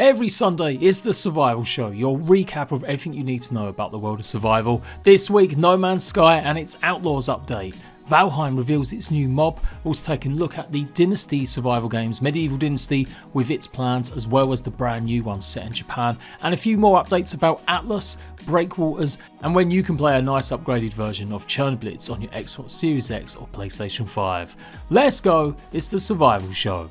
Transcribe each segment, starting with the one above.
Every Sunday is the Survival Show, your recap of everything you need to know about the world of survival. This week, No Man's Sky and its Outlaws update. VALHEIM reveals its new mob, also taking a look at the Dynasty survival games, Medieval Dynasty with its plans, as well as the brand new one set in Japan, and a few more updates about Atlas, Breakwaters, and when you can play a nice upgraded version of Chernobylite on your Xbox Series X or PlayStation 5. Let's go, it's the Survival Show.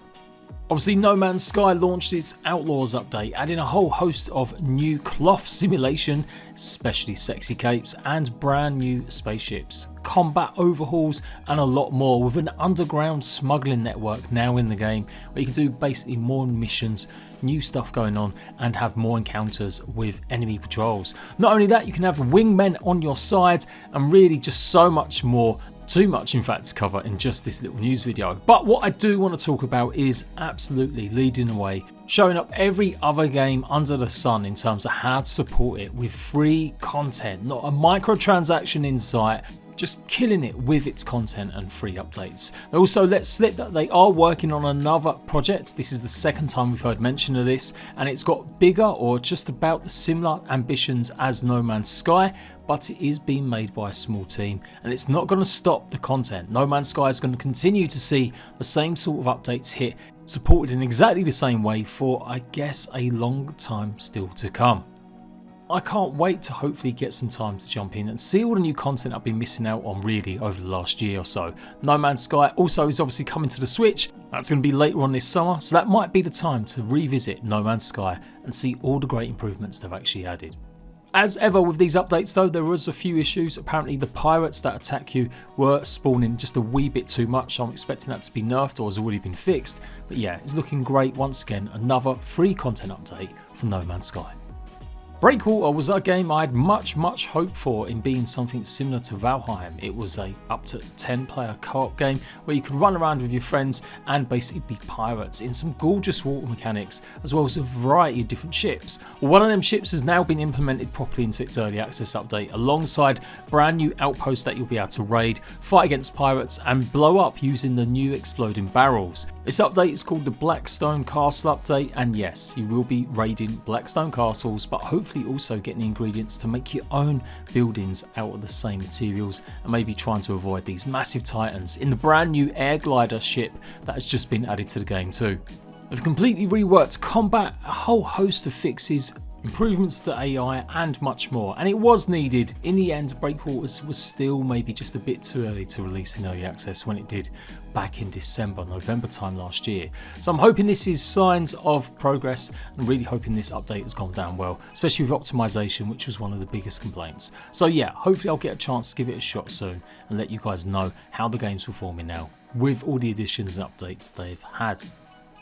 Obviously, No Man's Sky launched its Outlaws update, adding a whole host of new cloth simulation, especially sexy capes, and brand new spaceships, combat overhauls, and a lot more, with an underground smuggling network now in the game where you can do basically more missions, new stuff going on, and have more encounters with enemy patrols. Not only that, you can have wingmen on your side, and really just so much more. Too much in fact to cover in just this little news video, but what I do want to talk about is absolutely leading the way, showing up every other game under the sun in terms of how to support it with free content, not a microtransaction in sight, just killing it with its content and free updates. They also let slip that they are working on another project. This is the second time we've heard mention of this, and it's got bigger or just about the similar ambitions as No Man's Sky, but it is being made by a small team, and it's not going to stop the content. No Man's Sky is going to continue to see the same sort of updates hit, supported in exactly the same way for, I guess, a long time still to come. I can't wait to hopefully get some time to jump in and see all the new content I've been missing out on really over the last year or so. No Man's Sky also is obviously coming to the Switch. That's going to be later on this summer, so that might be the time to revisit No Man's Sky and see all the great improvements they've actually added. As ever with these updates though, there was a few issues. Apparently the pirates that attack you were spawning just a wee bit too much. I'm expecting that to be nerfed or has already been fixed. But yeah, it's looking great once again. Another free content update for No Man's Sky. Breakwater was a game I had much hope for in being something similar to VALHEIM. It was a up to 10 player co-op game where you could run around with your friends and basically be pirates in some gorgeous water mechanics, as well as a variety of different ships. Well, one of them ships has now been implemented properly into its early access update, alongside brand new outposts that you'll be able to raid, fight against pirates, and blow up using the new exploding barrels. This update is called the Blackstone Castle update, and yes, you will be raiding Blackstone castles, but hopefully also getting ingredients to make your own buildings out of the same materials, and maybe trying to avoid these massive titans in the brand new air glider ship that has just been added to the game too. They've completely reworked combat, a whole host of fixes, improvements to AI, and much more, and it was needed. In the end, Breakwaters was still maybe just a bit too early to release in early access when it did back in December, November time last year. So I'm hoping this is signs of progress, and really hoping this update has gone down well, especially with optimization, which was one of the biggest complaints. So yeah, hopefully I'll get a chance to give it a shot soon and let you guys know how the game's performing now with all the additions and updates they've had.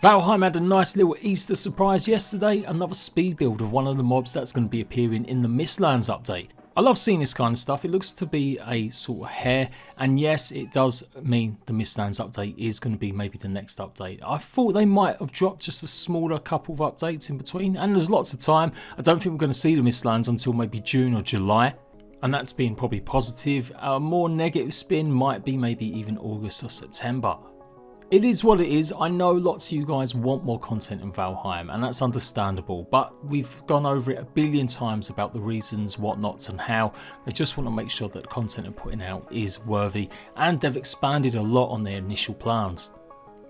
VALHEIM had a nice little Easter surprise yesterday, another speed build of one of the mobs that's going to be appearing in the Mistlands update. I love seeing this kind of stuff. It looks to be a sort of hare, and yes, it does mean the Mistlands update is going to be maybe the next update. I thought they might have dropped just a smaller couple of updates in between, and there's lots of time. I don't think we're going to see the Mistlands until maybe June or July, and that's being probably positive. A more negative spin might be maybe even August or September. It is what it is. I know lots of you guys want more content in VALHEIM, and that's understandable, but we've gone over it a billion times about the reasons, whatnots, and how. They just want to make sure that the content they're putting out is worthy, and they've expanded a lot on their initial plans.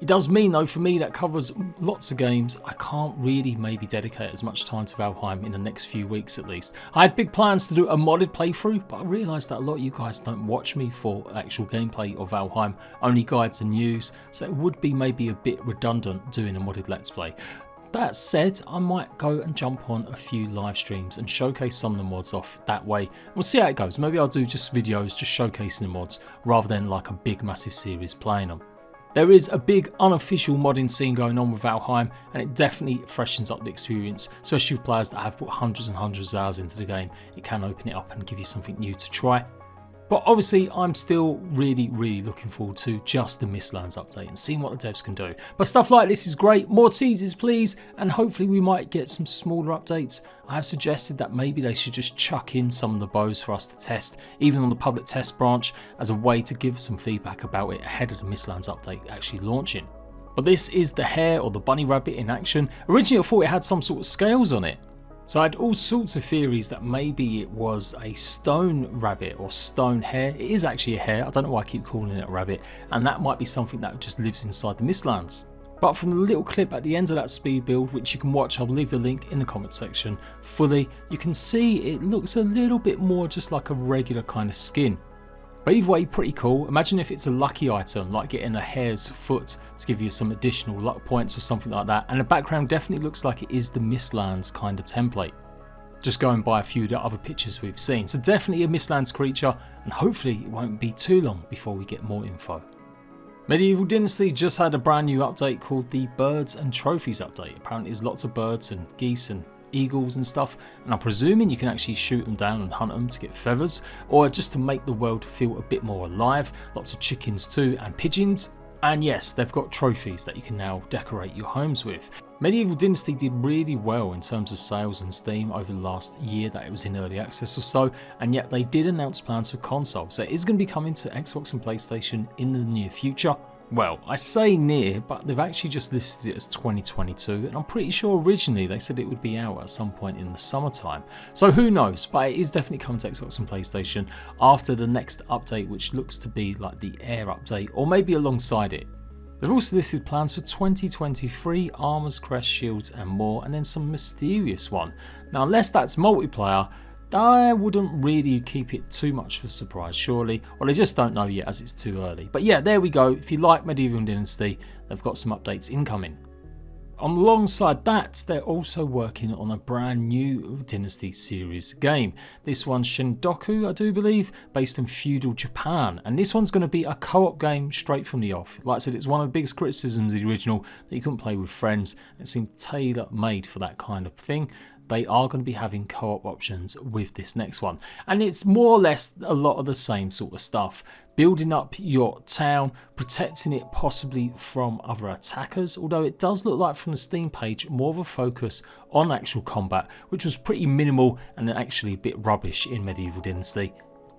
It does mean though, for me, that covers lots of games. I can't really maybe dedicate as much time to VALHEIM in the next few weeks at least. I had big plans to do a modded playthrough, but I realised that a lot of you guys don't watch me for actual gameplay of VALHEIM, only guides and news, so it would be maybe a bit redundant doing a modded let's play. That said, I might go and jump on a few live streams and showcase some of the mods off that way. We'll see how it goes. Maybe I'll do just videos just showcasing the mods rather than like a big massive series playing them. There is a big unofficial modding scene going on with VALHEIM, and it definitely freshens up the experience, especially with players that have put hundreds and hundreds of hours into the game. It can open it up and give you something new to try. But obviously I'm still really looking forward to just the Mistlands update and seeing what the devs can do. But stuff like this is great. More teasers please, and hopefully we might get some smaller updates. I have suggested that maybe they should just chuck in some of the bows for us to test, even on the public test branch, as a way to give some feedback about it ahead of the Mistlands update actually launching. But this is the hare or the bunny rabbit in action. Originally I thought it had some sort of scales on it. So I had all sorts of theories that maybe it was a stone rabbit or stone hare. It is actually a hare, I don't know why I keep calling it a rabbit, and that might be something that just lives inside the Mistlands. But from the little clip at the end of that speed build, which you can watch, I'll leave the link in the comment section fully, you can see it looks a little bit more just like a regular kind of skin. But either way, pretty cool. Imagine if it's a lucky item, like getting a hare's foot to give you some additional luck points or something like that. And the background definitely looks like it is the Mistlands kind of template. Just going by a few of the other pictures we've seen. So definitely a Mistlands creature, and hopefully it won't be too long before we get more info. Medieval Dynasty just had a brand new update called the Birds and Trophies update. Apparently there's lots of birds and geese and eagles and stuff, and I'm presuming you can actually shoot them down and hunt them to get feathers, or just to make the world feel a bit more alive. Lots of chickens too, and pigeons. And yes, they've got trophies that you can now decorate your homes with. Medieval Dynasty did really well in terms of sales on Steam over the last year that it was in early access or so, and yet they did announce plans for console, so it is going to be coming to Xbox and PlayStation in the near future. Well, I say near, but they've actually just listed it as 2022, and I'm pretty sure originally they said it would be out at some point in the summertime. So who knows, but it is definitely coming to Xbox and PlayStation after the next update, which looks to be like the Air update, or maybe alongside it. They've also listed plans for 2023, armors, crest, shields and more, and then some mysterious one. Now unless that's multiplayer, I wouldn't really keep it too much of a surprise, surely, or they just don't know yet as it's too early. But yeah, there we go. If you like Medieval Dynasty, they've got some updates incoming. Alongside that, they're also working on a brand new Dynasty series game. This one's Shindoku, I do believe, based in feudal Japan, and this one's going to be a co-op game straight from the off. Like I said, it's one of the biggest criticisms of the original, that you couldn't play with friends. It seemed tailor-made for that kind of thing. They are going to be having co-op options with this next one, and it's more or less a lot of the same sort of stuff. Building up your town, protecting it possibly from other attackers, although it does look like from the Steam page more of a focus on actual combat, which was pretty minimal and actually a bit rubbish in Medieval Dynasty.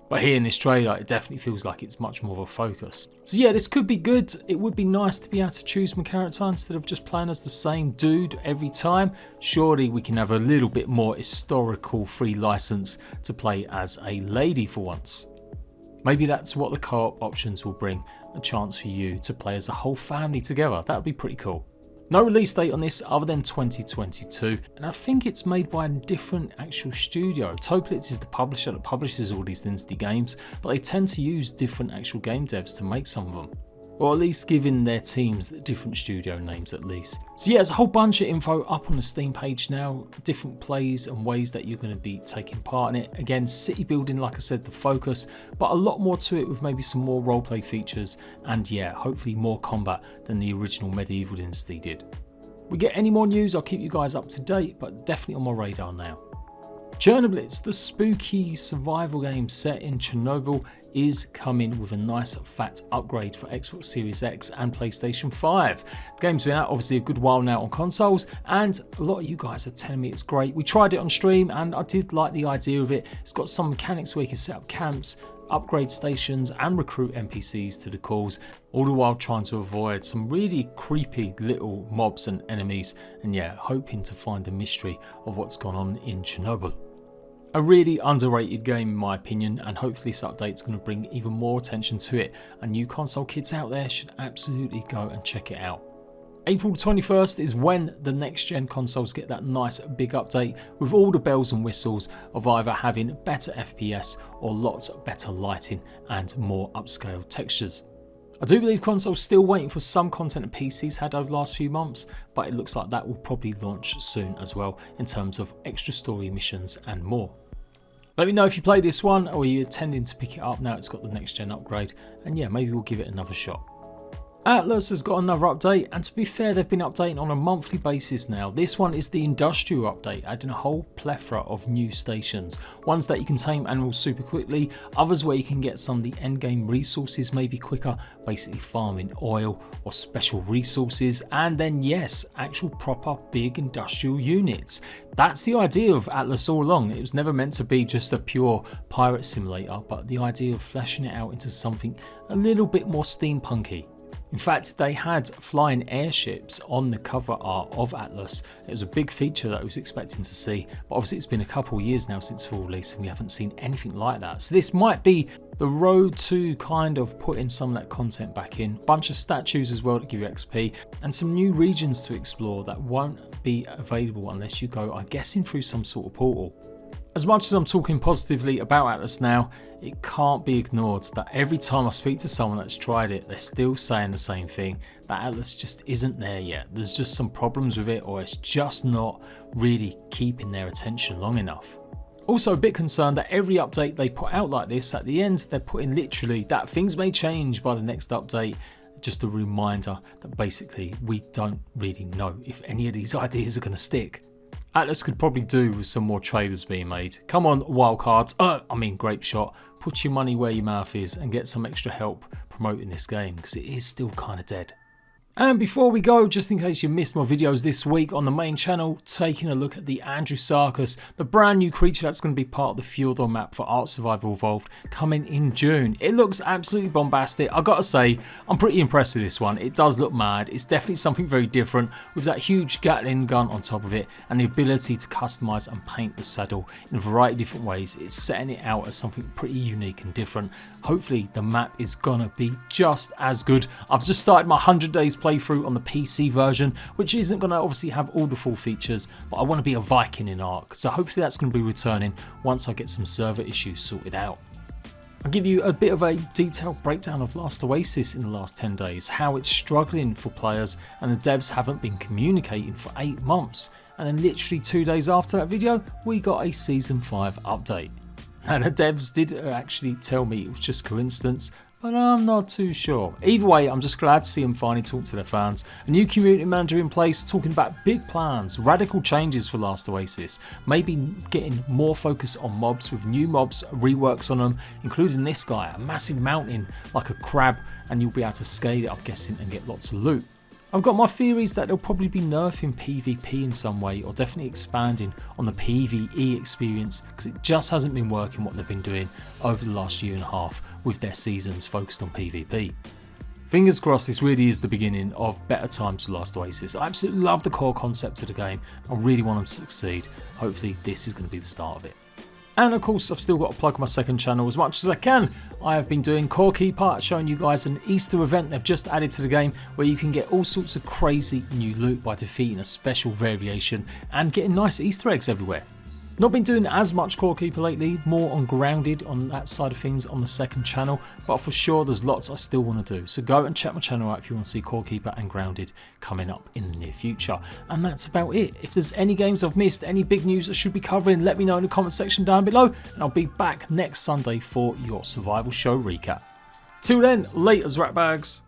But here in this trailer, it definitely feels like it's much more of a focus. So yeah, this could be good. It would be nice to be able to choose my character instead of just playing as the same dude every time. Surely we can have a little bit more historical free license to play as a lady for once. Maybe that's what the co-op options will bring, a chance for you to play as a whole family together. That would be pretty cool. No release date on this other than 2022, and I think it's made by a different actual studio. Blitz is the publisher that publishes all these Dynasty games, but they tend to use different actual game devs to make some of them. Or at least giving their teams different studio names at least. So yeah, there's a whole bunch of info up on the Steam page now, different plays and ways that you're going to be taking part in it. Again, city building, like I said, the focus, but a lot more to it with maybe some more roleplay features, and yeah, hopefully more combat than the original Medieval Dynasty did. We get any more news, I'll keep you guys up to date, but definitely on my radar now. Chernobylite, the spooky survival game set in Chernobyl, is coming with a nice fat upgrade for Xbox Series X and PlayStation 5. The game's been out obviously a good while now on consoles, and a lot of you guys are telling me it's great. We tried it on stream and I did like the idea of it. It's got some mechanics where you can set up camps, upgrade stations and recruit NPCs to the calls, all the while trying to avoid some really creepy little mobs and enemies, and yeah, hoping to find the mystery of what's gone on in Chernobyl. A really underrated game in my opinion, and hopefully this update's going to bring even more attention to it, and you console kids out there should absolutely go and check it out. April 21st is when the next gen consoles get that nice big update with all the bells and whistles of either having better FPS or lots better lighting and more upscale textures. I do believe consoles still waiting for some content that PCs had over the last few months, but it looks like that will probably launch soon as well in terms of extra story missions and more. Let me know if you played this one or you're intending to pick it up now it's got the next gen upgrade, and yeah, maybe we'll give it another shot. Atlas has got another update, and to be fair, they've been updating on a monthly basis now. This one is the industrial update, adding a whole plethora of new stations. Ones that you can tame animals super quickly, others where you can get some of the endgame resources maybe quicker, basically farming oil or special resources, and then yes, actual proper big industrial units. That's the idea of Atlas all along. It was never meant to be just a pure pirate simulator, but the idea of fleshing it out into something a little bit more steampunky. In fact, they had flying airships on the cover art of Atlas. It was a big feature that I was expecting to see, but obviously it's been a couple of years now since full release and we haven't seen anything like that. So this might be the road to kind of putting some of that content back in. Bunch of statues as well to give you XP, and some new regions to explore that won't be available unless you go, I'm guessing, through some sort of portal. As much as I'm talking positively about Atlas now, it can't be ignored that every time I speak to someone that's tried it, they're still saying the same thing, that Atlas just isn't there yet. There's just some problems with it, or it's just not really keeping their attention long enough. Also a bit concerned that every update they put out like this, at the end they're putting literally that things may change by the next update. Just a reminder that basically we don't really know if any of these ideas are going to stick. Atlas could probably do with some more trailers being made. Come on, wildcards, Grape Shot, put your money where your mouth is and get some extra help promoting this game, because it is still kind of dead. And before we go, just in case you missed my videos this week on the main channel, taking a look at the Andrewsarchus, the brand new creature that's going to be part of the Fjordor map for Ark Survival Evolved, coming in June. It looks absolutely bombastic. I gotta say, I'm pretty impressed with this one. It does look mad. It's definitely something very different, with that huge Gatling gun on top of it and the ability to customize and paint the saddle in a variety of different ways. It's setting it out as something pretty unique and different. Hopefully the map is gonna be just as good. I've just started my 100 days playthrough on the PC version, which isn't going to obviously have all the full features, but I want to be a Viking in Ark, so hopefully that's going to be returning once I get some server issues sorted out. I'll give you a bit of a detailed breakdown of Last Oasis in the last 10 days, how it's struggling for players and the devs haven't been communicating for 8 months, and then literally 2 days after that video we got a Season 5 update. Now the devs did actually tell me it was just coincidence, but I'm not too sure. Either way, I'm just glad to see them finally talk to their fans. A new community manager in place talking about big plans, radical changes for Last Oasis, maybe getting more focus on mobs with new mobs, reworks on them, including this guy, a massive mountain like a crab, and you'll be able to scale it, I'm guessing, and get lots of loot. I've got my theories that they'll probably be nerfing PvP in some way, or definitely expanding on the PvE experience, because it just hasn't been working what they've been doing over the last year and a half with their seasons focused on PvP. Fingers crossed this really is the beginning of better times for Last Oasis. I absolutely love the core concept of the game. I really want them to succeed. Hopefully this is going to be the start of it. And of course, I've still got to plug my second channel as much as I can. I have been doing Core Keeper, showing you guys an Easter event they've just added to the game, where you can get all sorts of crazy new loot by defeating a special variation and getting nice Easter eggs everywhere. Not been doing as much Core Keeper lately, more on Grounded on that side of things on the second channel, but for sure there's lots I still want to do. So go and check my channel out if you want to see Core Keeper and Grounded coming up in the near future. And that's about it. If there's any games I've missed, any big news I should be covering, let me know in the comment section down below, and I'll be back next Sunday for your survival show recap. Till then, laters ratbags.